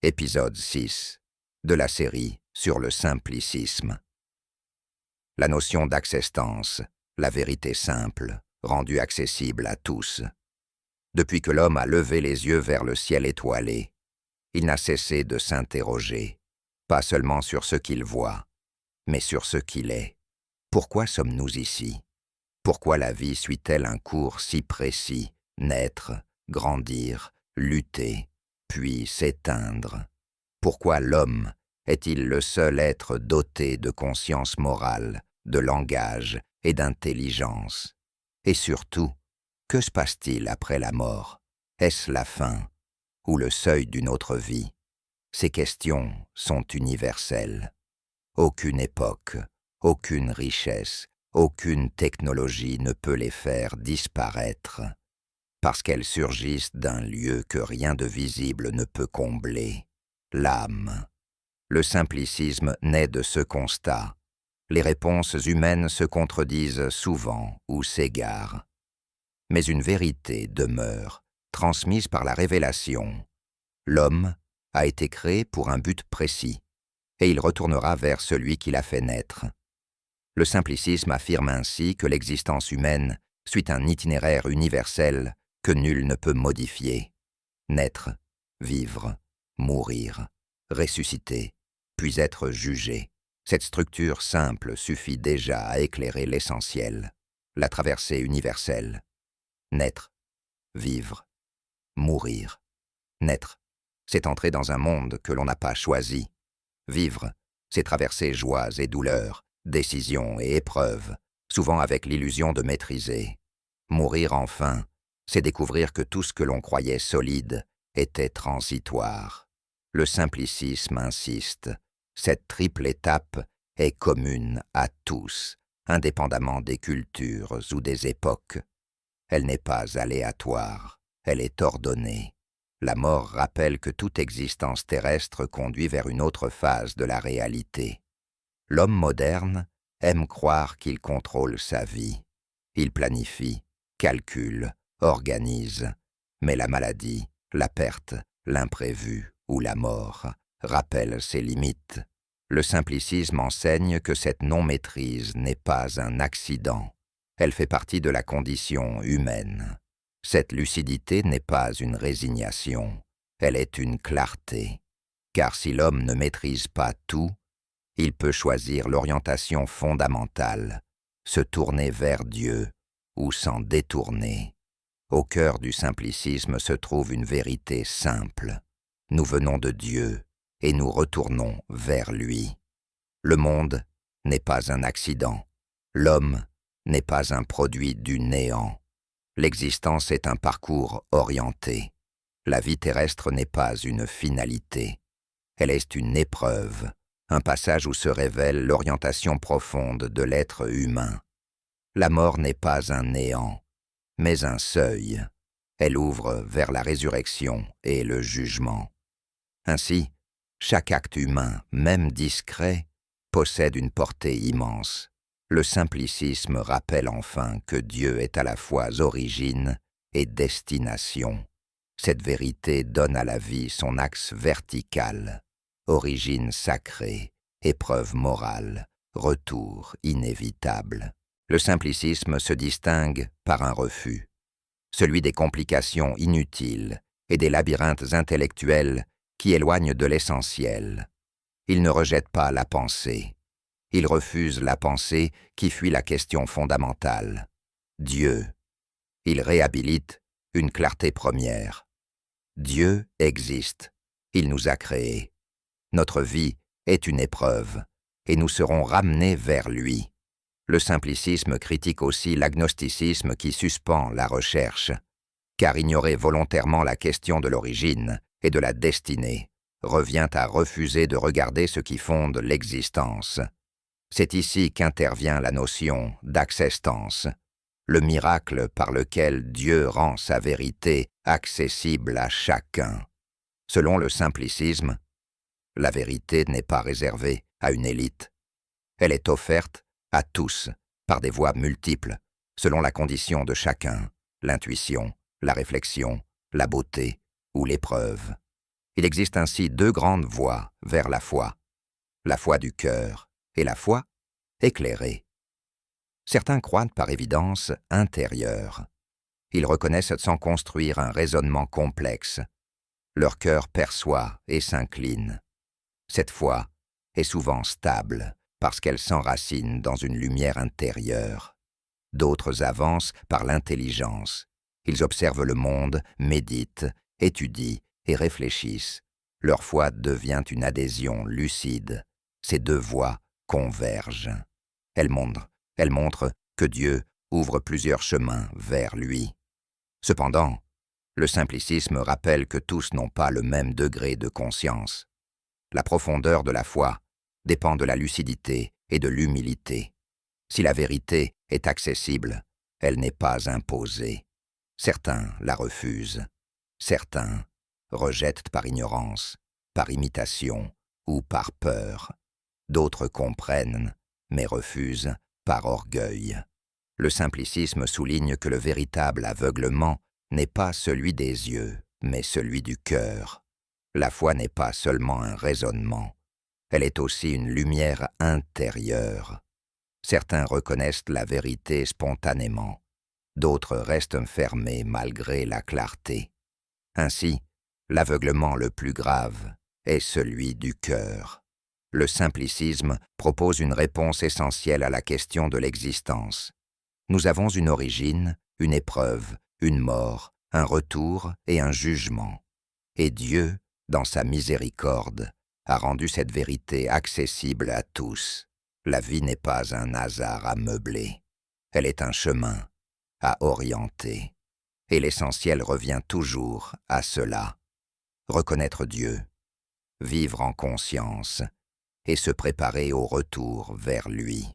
Épisode 6 de la série sur le simplicisme. La notion d'accestance, la vérité simple, rendue accessible à tous. Depuis que l'homme a levé les yeux vers le ciel étoilé, il n'a cessé de s'interroger, pas seulement sur ce qu'il voit, mais sur ce qu'il est. Pourquoi sommes-nous ici? Pourquoi la vie suit-elle un cours si précis, naître, grandir, lutter, puis s'éteindre? Pourquoi l'homme est-il le seul être doté de conscience morale, de langage et d'intelligence? Et surtout, que se passe-t-il après la mort? Est-ce la fin ou le seuil d'une autre vie? Ces questions sont universelles. Aucune époque, aucune richesse, aucune technologie ne peut les faire disparaître, parce qu'elles surgissent d'un lieu que rien de visible ne peut combler. L'âme. Le simplicisme naît de ce constat. Les réponses humaines se contredisent souvent ou s'égarent. Mais une vérité demeure, transmise par la révélation. L'homme a été créé pour un but précis, et il retournera vers celui qui l'a fait naître. Le simplicisme affirme ainsi que l'existence humaine suit un itinéraire universel que nul ne peut modifier. Naître, vivre, mourir, ressusciter, puis être jugé. Cette structure simple suffit déjà à éclairer l'essentiel, la traversée universelle. Naître, vivre, mourir. Naître, c'est entrer dans un monde que l'on n'a pas choisi. Vivre, c'est traverser joies et douleurs, décisions et épreuves, souvent avec l'illusion de maîtriser. Mourir enfin, c'est découvrir que tout ce que l'on croyait solide était transitoire. Le simplicisme insiste. Cette triple étape est commune à tous, indépendamment des cultures ou des époques. Elle n'est pas aléatoire, elle est ordonnée. La mort rappelle que toute existence terrestre conduit vers une autre phase de la réalité. L'homme moderne aime croire qu'il contrôle sa vie. Il planifie, calcule, organise, mais la maladie, la perte, l'imprévu ou la mort rappellent ses limites. Le simplicisme enseigne que cette non-maîtrise n'est pas un accident. Elle fait partie de la condition humaine. Cette lucidité n'est pas une résignation, elle est une clarté. Car si l'homme ne maîtrise pas tout, il peut choisir l'orientation fondamentale, se tourner vers Dieu ou s'en détourner. Au cœur du simplicisme se trouve une vérité simple. Nous venons de Dieu et nous retournons vers lui. Le monde n'est pas un accident. L'homme n'est pas un produit du néant. L'existence est un parcours orienté. La vie terrestre n'est pas une finalité. Elle est une épreuve, un passage où se révèle l'orientation profonde de l'être humain. La mort n'est pas un néant, mais un seuil. Elle ouvre vers la résurrection et le jugement. Ainsi, chaque acte humain, même discret, possède une portée immense. Le simplicisme rappelle enfin que Dieu est à la fois origine et destination. Cette vérité donne à la vie son axe vertical, origine sacrée, épreuve morale, retour inévitable. Le simplicisme se distingue par un refus, celui des complications inutiles et des labyrinthes intellectuels qui éloignent de l'essentiel. Il ne rejette pas la pensée. Il refuse la pensée qui fuit la question fondamentale. Dieu. Il réhabilite une clarté première. Dieu existe. Il nous a créés. Notre vie est une épreuve, et nous serons ramenés vers lui. Le simplicisme critique aussi l'agnosticisme qui suspend la recherche, car ignorer volontairement la question de l'origine et de la destinée revient à refuser de regarder ce qui fonde l'existence. C'est ici qu'intervient la notion d'accestance, le miracle par lequel Dieu rend sa vérité accessible à chacun. Selon le simplicisme, la vérité n'est pas réservée à une élite. Elle est offerte à tous, par des voies multiples, selon la condition de chacun, l'intuition, la réflexion, la beauté ou l'épreuve. Il existe ainsi deux grandes voies vers la foi du cœur et la foi éclairée. Certains croient par évidence intérieure. Ils reconnaissent sans construire un raisonnement complexe. Leur cœur perçoit et s'incline. Cette foi est souvent stable parce qu'elle s'enracine dans une lumière intérieure. D'autres avancent par l'intelligence. Ils observent le monde, méditent, étudient et réfléchissent. Leur foi devient une adhésion lucide. Ces deux voies convergent. Elles montrent que Dieu ouvre plusieurs chemins vers lui. Cependant, le simplicisme rappelle que tous n'ont pas le même degré de conscience. La profondeur de la foi dépend de la lucidité et de l'humilité. Si la vérité est accessible, elle n'est pas imposée. Certains la refusent. Certains rejettent par ignorance, par imitation ou par peur. D'autres comprennent, mais refusent par orgueil. Le simplicisme souligne que le véritable aveuglement n'est pas celui des yeux, mais celui du cœur. La foi n'est pas seulement un raisonnement, elle est aussi une lumière intérieure. Certains reconnaissent la vérité spontanément, d'autres restent fermés malgré la clarté. Ainsi, l'aveuglement le plus grave est celui du cœur. Le simplicisme propose une réponse essentielle à la question de l'existence. Nous avons une origine, une épreuve, une mort, un retour et un jugement. Et Dieu, dans sa miséricorde, a rendu cette vérité accessible à tous. La vie n'est pas un hasard à meubler. Elle est un chemin à orienter. Et l'essentiel revient toujours à cela. Reconnaître Dieu, vivre en conscience et se préparer au retour vers lui.